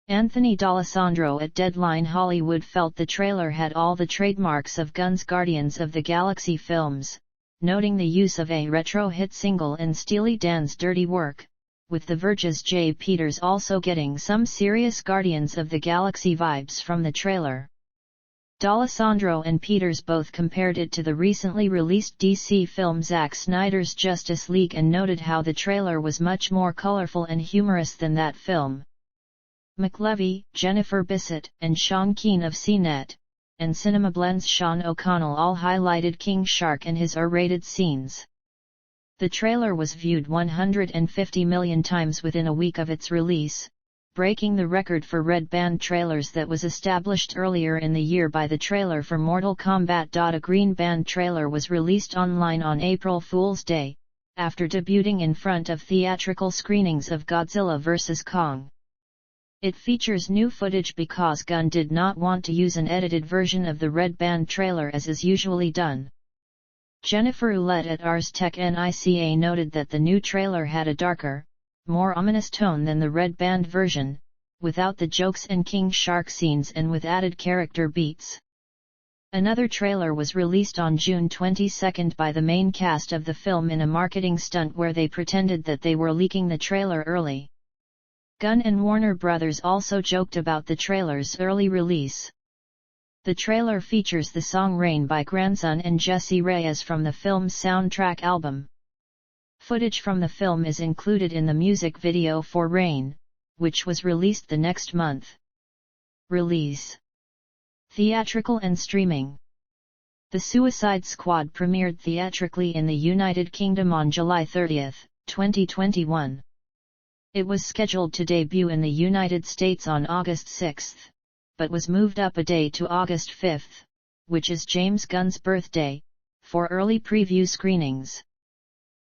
Anthony D'Alessandro at Deadline Hollywood felt the trailer had all the trademarks of Gunn's Guardians of the Galaxy films, noting the use of a retro hit single in Steely Dan's Dirty Work, with The Verge's J. Peters also getting some serious Guardians of the Galaxy vibes from the trailer. D'Alessandro and Peters both compared it to the recently released DC film Zack Snyder's Justice League and noted how the trailer was much more colorful and humorous than that film. McLevy, Jennifer Bissett, and Sean Keane of CNET, and Cinema Blend's Sean O'Connell all highlighted King Shark and his R-rated scenes. The trailer was viewed 150 million times within a week of its release, breaking the record for red band trailers that was established earlier in the year by the trailer for Mortal Kombat. A green band trailer was released online on April Fool's Day, after debuting in front of theatrical screenings of Godzilla vs. Kong. It features new footage because Gunn did not want to use an edited version of the red band trailer as is usually done. Jennifer Ouellette at Ars Tech NICA noted that the new trailer had a darker, more ominous tone than the red band version, without the jokes and King Shark scenes and with added character beats. Another trailer was released on June 22 by the main cast of the film in a marketing stunt where they pretended that they were leaking the trailer early. Gunn and Warner Brothers also joked about the trailer's early release. The trailer features the song Rain by Grandson and Jesse Reyes from the film's soundtrack album. Footage from the film is included in the music video for Rain, which was released the next month. Release. Theatrical and streaming. The Suicide Squad premiered theatrically in the United Kingdom on July 30, 2021. It was scheduled to debut in the United States on August 6, but was moved up a day to August 5, which is James Gunn's birthday, for early preview screenings.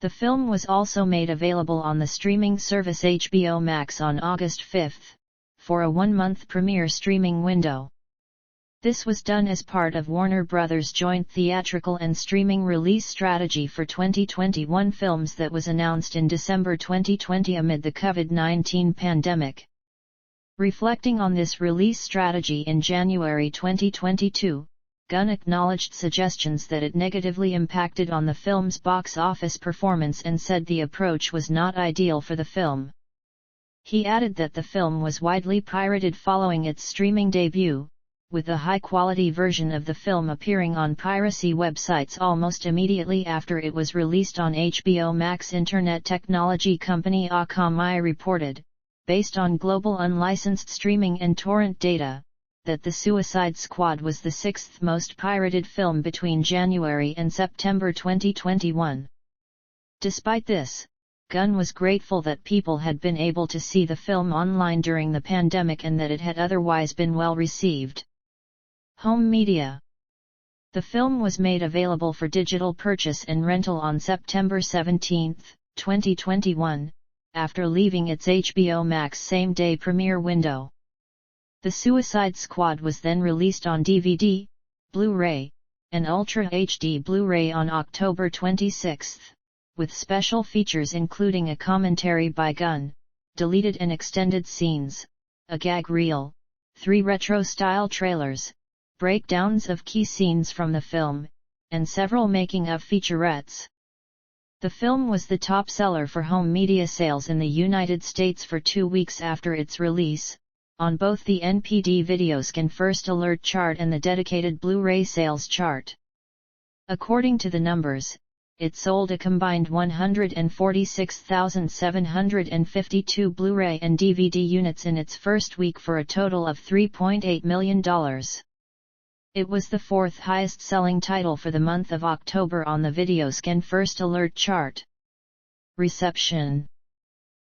The film was also made available on the streaming service HBO Max on August 5, for a one-month premiere streaming window. This was done as part of Warner Bros.' joint theatrical and streaming release strategy for 2021 films that was announced in December 2020 amid the COVID-19 pandemic. Reflecting on this release strategy in January 2022, Gunn acknowledged suggestions that it negatively impacted on the film's box office performance and said the approach was not ideal for the film. He added that the film was widely pirated following its streaming debut, with a high-quality version of the film appearing on piracy websites almost immediately after it was released on HBO Max. Internet technology company Akamai reported, based on global unlicensed streaming and torrent data, that The Suicide Squad was the sixth most pirated film between January and September 2021. Despite this, Gunn was grateful that people had been able to see the film online during the pandemic and that it had otherwise been well received. Home media. The film was made available for digital purchase and rental on September 17, 2021, after leaving its HBO Max same-day premiere window. The Suicide Squad was then released on DVD, Blu-ray, and Ultra HD Blu-ray on October 26, with special features including a commentary by Gunn, deleted and extended scenes, a gag reel, 3 retro-style trailers, breakdowns of key scenes from the film, and several making-of featurettes. The film was the top seller for home media sales in the United States for 2 weeks after its release, on both the NPD Videoscan First Alert chart and the dedicated Blu-ray sales chart. According to the numbers, it sold a combined 146,752 Blu-ray and DVD units in its first week for a total of $3.8 million. It was the 4th highest-selling title for the month of October on the Videoscan First Alert chart. Reception.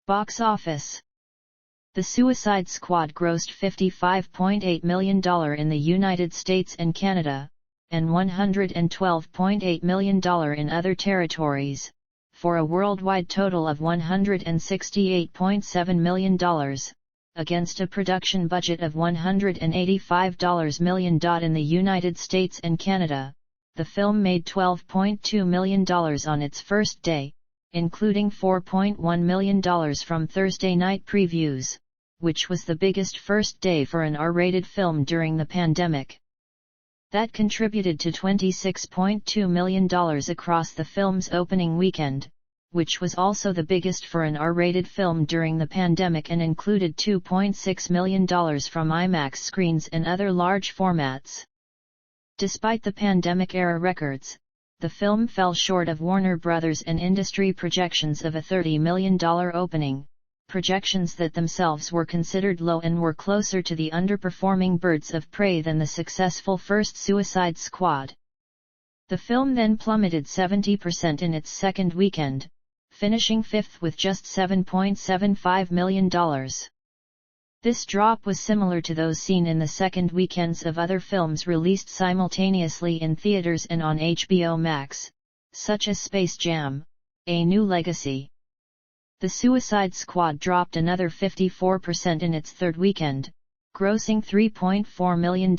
Box office. The Suicide Squad grossed $55.8 million in the United States and Canada, and $112.8 million in other territories, for a worldwide total of $168.7 million, against a production budget of $185 million in the United States and Canada. The film made $12.2 million on its first day, including $4.1 million from Thursday night previews, which was the biggest first day for an R-rated film during the pandemic. That contributed to $26.2 million across the film's opening weekend, which was also the biggest for an R-rated film during the pandemic and included $2.6 million from IMAX screens and other large formats. Despite the pandemic-era records, the film fell short of Warner Bros. And industry projections of a $30 million opening, projections that themselves were considered low and were closer to the underperforming Birds of Prey than the successful first Suicide Squad. The film then plummeted 70% in its second weekend, finishing 5th with just $7.75 million. This drop was similar to those seen in the second weekends of other films released simultaneously in theaters and on HBO Max, such as Space Jam: A New Legacy. The Suicide Squad dropped another 54% in its third weekend, grossing $3.4 million,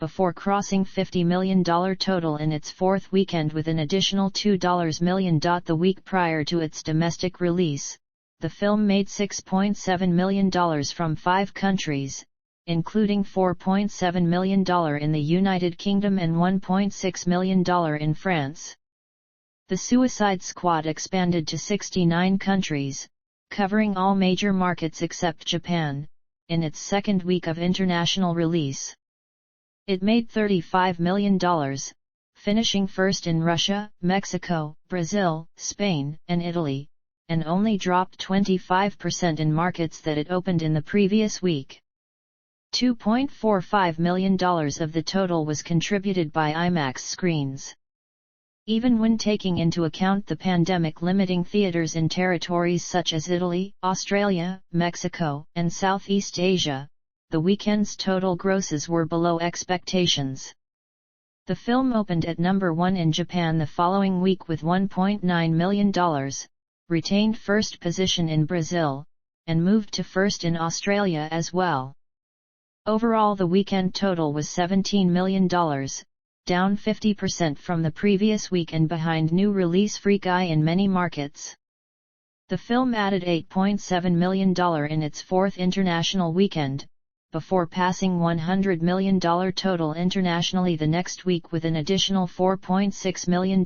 before crossing $50 million total in its fourth weekend with an additional $2 million the week prior to its domestic release. The film made $6.7 million from 5 countries, including $4.7 million in the United Kingdom and $1.6 million in France. The Suicide Squad expanded to 69 countries, covering all major markets except Japan, in its second week of international release. It made $35 million, finishing first in Russia, Mexico, Brazil, Spain, and Italy, and only dropped 25% in markets that it opened in the previous week. $2.45 million of the total was contributed by IMAX screens. Even when taking into account the pandemic limiting theaters in territories such as Italy, Australia, Mexico, and Southeast Asia, the weekend's total grosses were below expectations. The film opened at number 1 in Japan the following week with $1.9 million, retained first position in Brazil, and moved to first in Australia as well. Overall the weekend total was $17 million, down 50% from the previous week and behind new release Free Guy in many markets. The film added $8.7 million in its fourth international weekend, before passing $100 million total internationally the next week with an additional $4.6 million.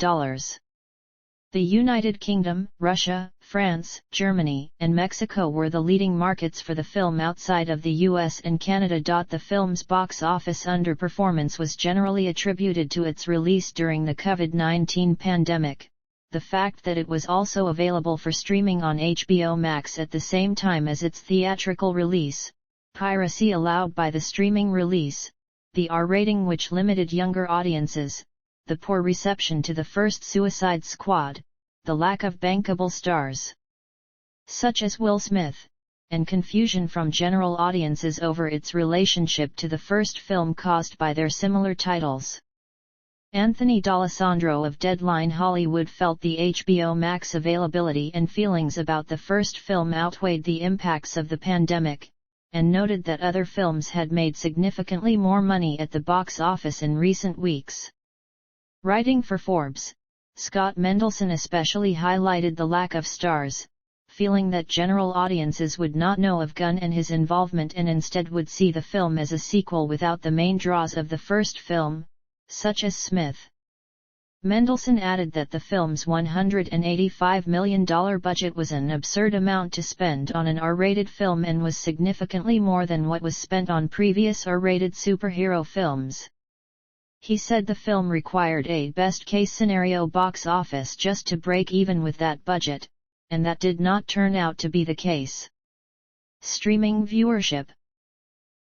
The United Kingdom, Russia, France, Germany, and Mexico were the leading markets for the film outside of the US and Canada. The film's box office underperformance was generally attributed to its release during the COVID-19 pandemic, the fact that it was also available for streaming on HBO Max at the same time as its theatrical release, piracy allowed by the streaming release, the R rating which limited younger audiences, the poor reception to the first Suicide Squad, the lack of bankable stars such as Will Smith, and confusion from general audiences over its relationship to the first film caused by their similar titles. Anthony D'Alessandro of Deadline Hollywood felt the HBO Max availability and feelings about the first film outweighed the impacts of the pandemic, and noted that other films had made significantly more money at the box office in recent weeks. Writing for Forbes, Scott Mendelson especially highlighted the lack of stars, feeling that general audiences would not know of Gunn and his involvement and instead would see the film as a sequel without the main draws of the first film, such as Smith. Mendelson added that the film's $185 million budget was an absurd amount to spend on an R-rated film and was significantly more than what was spent on previous R-rated superhero films. He said the film required a best-case scenario box office just to break even with that budget, and that did not turn out to be the case. Streaming viewership.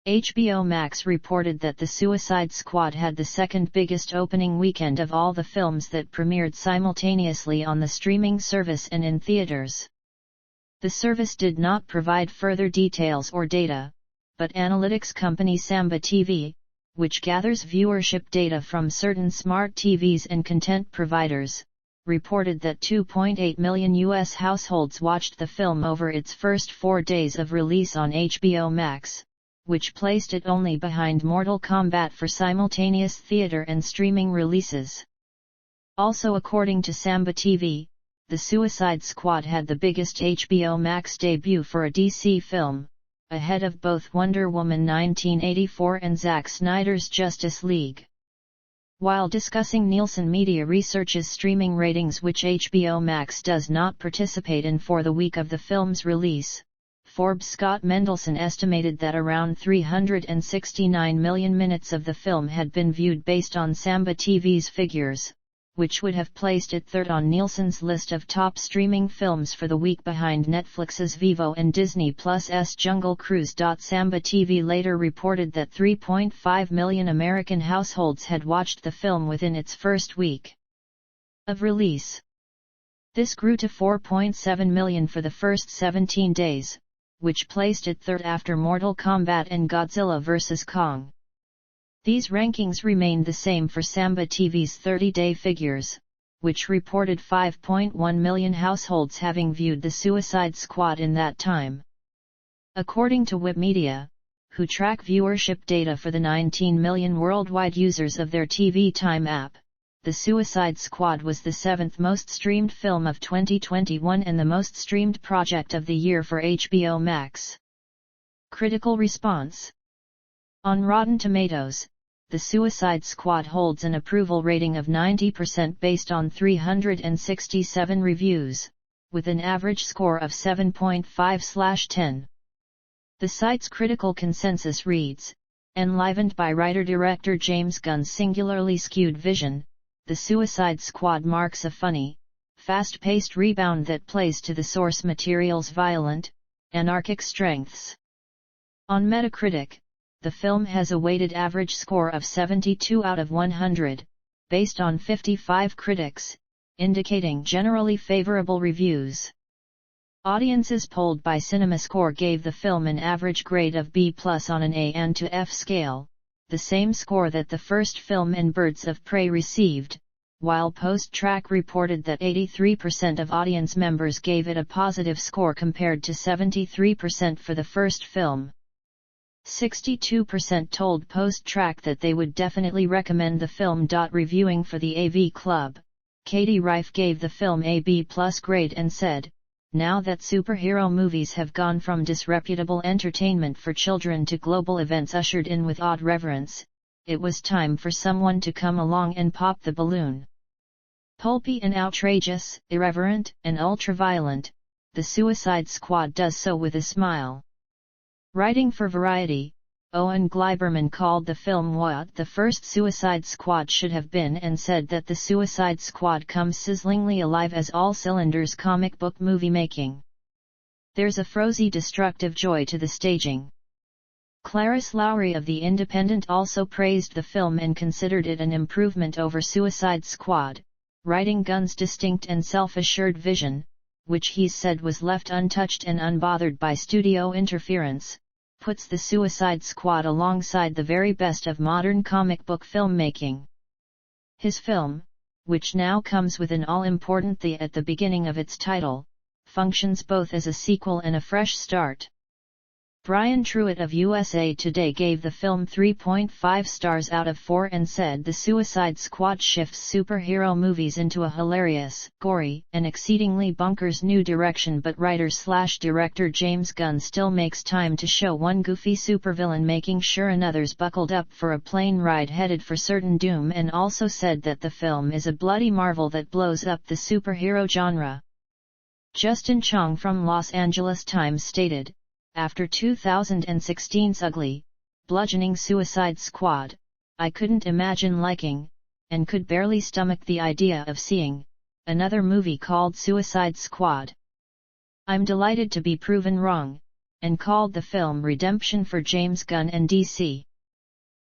HBO Max reported that The Suicide Squad had the second biggest opening weekend of all the films that premiered simultaneously on the streaming service and in theaters. The service did not provide further details or data, but analytics company Samba TV, which gathers viewership data from certain smart TVs and content providers, reported that 2.8 million U.S. households watched the film over its first 4 days of release on HBO Max, which placed it only behind Mortal Kombat for simultaneous theater and streaming releases. Also according to Samba TV, The Suicide Squad had the biggest HBO Max debut for a DC film, ahead of both Wonder Woman 1984 and Zack Snyder's Justice League. While discussing Nielsen Media Research's streaming ratings which HBO Max does not participate in for the week of the film's release, Forbes' Scott Mendelson estimated that around 369 million minutes of the film had been viewed based on Samba TV's figures, which would have placed it third on Nielsen's list of top streaming films for the week behind Netflix's Vivo and Disney Plus's Jungle Cruise. Samba TV later reported that 3.5 million American households had watched the film within its first week of release. This grew to 4.7 million for the first 17 days, which placed it third after Mortal Kombat and Godzilla vs. Kong. These rankings remained the same for Samba TV's 30-day figures, which reported 5.1 million households having viewed The Suicide Squad in that time. According to Wikimedia, who track viewership data for the 19 million worldwide users of their TV Time app, The Suicide Squad was the 7th most streamed film of 2021 and the most streamed project of the year for HBO Max. Critical response. On Rotten Tomatoes, The Suicide Squad holds an approval rating of 90% based on 367 reviews, with an average score of 7.5/10. The site's critical consensus reads, enlivened by writer-director James Gunn's singularly skewed vision, The Suicide Squad marks a funny, fast-paced rebound that plays to the source material's violent, anarchic strengths. On Metacritic, the film has a weighted average score of 72 out of 100, based on 55 critics, indicating generally favorable reviews. Audiences polled by CinemaScore gave the film an average grade of B+ on an A and to F scale, the same score that the first film in Birds of Prey received, while Post-Track reported that 83% of audience members gave it a positive score compared to 73% for the first film. 62% told Post-Track that they would definitely recommend the film. Reviewing for the AV Club, Katie Rife gave the film a B+ grade and said, "Now that superhero movies have gone from disreputable entertainment for children to global events ushered in with odd reverence, it was time for someone to come along and pop the balloon. Pulpy and outrageous, irreverent, and ultra-violent, the Suicide Squad does so with a smile." Writing for Variety, Owen Gleiberman called the film what the first Suicide Squad should have been and said that the Suicide Squad comes sizzlingly alive as all cylinders comic book movie making. "There's a frozy destructive joy to the staging." Clarice Lowry of The Independent also praised the film and considered it an improvement over Suicide Squad, writing Gunn's distinct and self-assured vision, which he said was left untouched and unbothered by studio interference, puts the Suicide Squad alongside the very best of modern comic book filmmaking. His film, which now comes with an all-important "the" at the beginning of its title, functions both as a sequel and a fresh start. Brian Truitt of USA Today gave the film 3.5 stars out of 4 and said the Suicide Squad shifts superhero movies into a hilarious, gory, and exceedingly bonkers new direction, but writer/director James Gunn still makes time to show one goofy supervillain making sure another's buckled up for a plane ride headed for certain doom, and also said that the film is a bloody marvel that blows up the superhero genre. Justin Chong from Los Angeles Times stated, "After 2016's ugly, bludgeoning Suicide Squad, I couldn't imagine liking, and could barely stomach the idea of seeing, another movie called Suicide Squad. I'm delighted to be proven wrong," and called the film redemption for James Gunn and DC.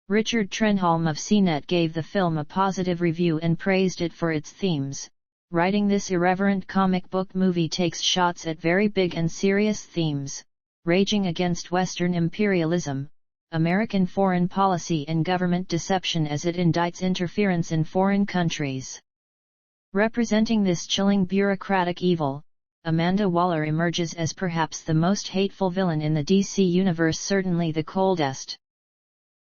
Richard Trenholm of CNET gave the film a positive review and praised it for its themes, writing, "This irreverent comic book movie takes shots at very big and serious themes, raging against Western imperialism, American foreign policy and government deception as it indicts interference in foreign countries." Representing this chilling bureaucratic evil, Amanda Waller emerges as perhaps the most hateful villain in the DC universe, certainly the coldest.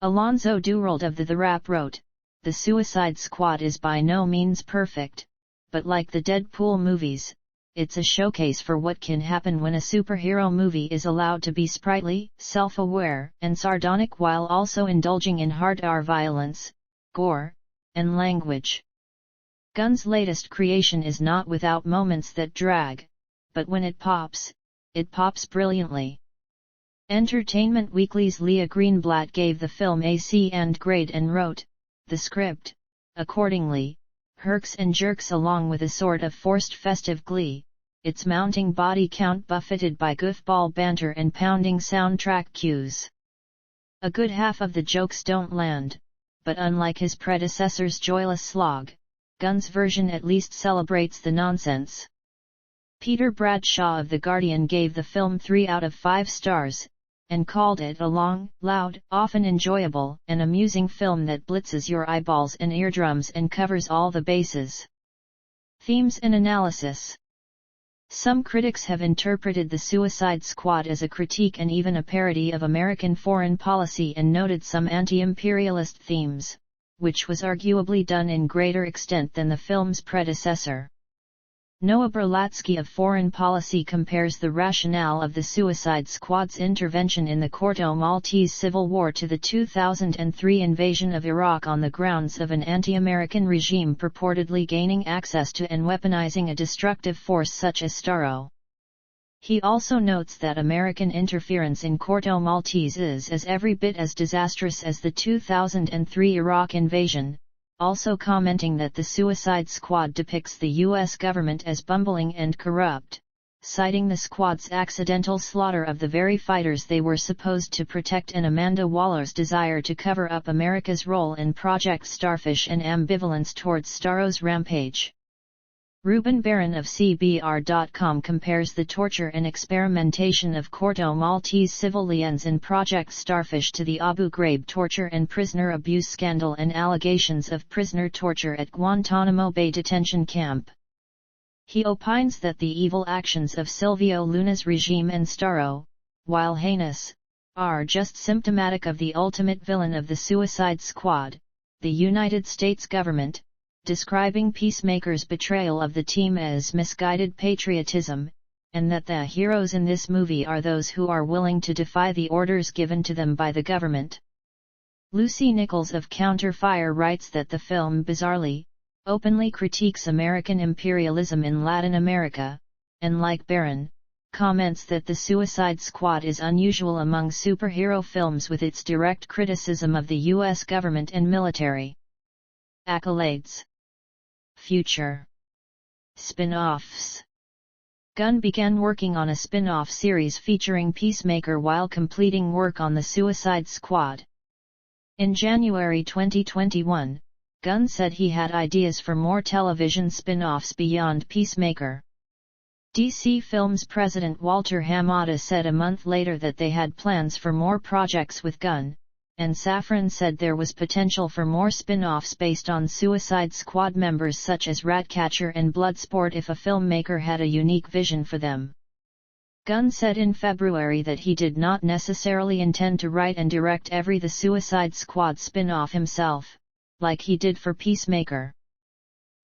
Alonzo Durald of The Wrap wrote, "The Suicide Squad is by no means perfect, but like the Deadpool movies, it's a showcase for what can happen when a superhero movie is allowed to be sprightly, self-aware, and sardonic while also indulging in hard R violence, gore, and language." Gunn's latest creation is not without moments that drag, but when it pops brilliantly. Entertainment Weekly's Leah Greenblatt gave the film a C and grade and wrote, "The script, accordingly, herks and jerks along with a sort of forced festive glee, its mounting body count buffeted by goofball banter and pounding soundtrack cues. A good half of the jokes don't land, but unlike his predecessor's joyless slog, Gunn's version at least celebrates the nonsense." Peter Bradshaw of The Guardian gave the film 3 out of 5 stars, and called it a long, loud, often enjoyable, and amusing film that blitzes your eyeballs and eardrums and covers all the bases. Themes and analysis. Some critics have interpreted The Suicide Squad as a critique and even a parody of American foreign policy and noted some anti-imperialist themes, which was arguably done in greater extent than the film's predecessor. Noah Berlatsky of Foreign Policy compares the rationale of the Suicide Squad's intervention in the Corto-Maltese Civil War to the 2003 invasion of Iraq on the grounds of an anti-American regime purportedly gaining access to and weaponizing a destructive force such as Starro. He also notes that American interference in Corto-Maltese is as every bit as disastrous as the 2003 Iraq invasion, also commenting that the Suicide Squad depicts the U.S. government as bumbling and corrupt, citing the squad's accidental slaughter of the very fighters they were supposed to protect and Amanda Waller's desire to cover up America's role in Project Starfish and ambivalence towards Starro's rampage. Ruben Barron of CBR.com compares the torture and experimentation of Corto Maltese civilians in Project Starfish to the Abu Ghraib torture and prisoner abuse scandal and allegations of prisoner torture at Guantanamo Bay detention camp. He opines that the evil actions of Silvio Luna's regime and Starro, while heinous, are just symptomatic of the ultimate villain of the Suicide Squad, the United States government, describing Peacemaker's betrayal of the team as misguided patriotism, and that the heroes in this movie are those who are willing to defy the orders given to them by the government. Lucy Nichols of Counterfire writes that the film bizarrely, openly critiques American imperialism in Latin America, and like Barron, comments that the Suicide Squad is unusual among superhero films with its direct criticism of the U.S. government and military. Accolades. Future spin-offs. Gunn began working on a spin-off series featuring Peacemaker while completing work on the Suicide Squad. In January 2021, Gunn said he had ideas for more television spin-offs beyond Peacemaker. DC Films president Walter Hamada said a month later that they had plans for more projects with Gunn, and Safran said there was potential for more spin-offs based on Suicide Squad members such as Ratcatcher and Bloodsport if a filmmaker had a unique vision for them. Gunn said in February that he did not necessarily intend to write and direct every The Suicide Squad spin-off himself, like he did for Peacemaker.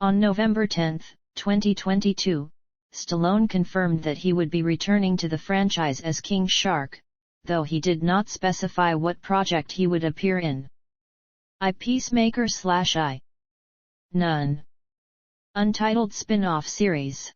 On November 10, 2022, Stallone confirmed that he would be returning to the franchise as King Shark, though he did not specify what project he would appear in. Peacemaker / None. Untitled spin-off series.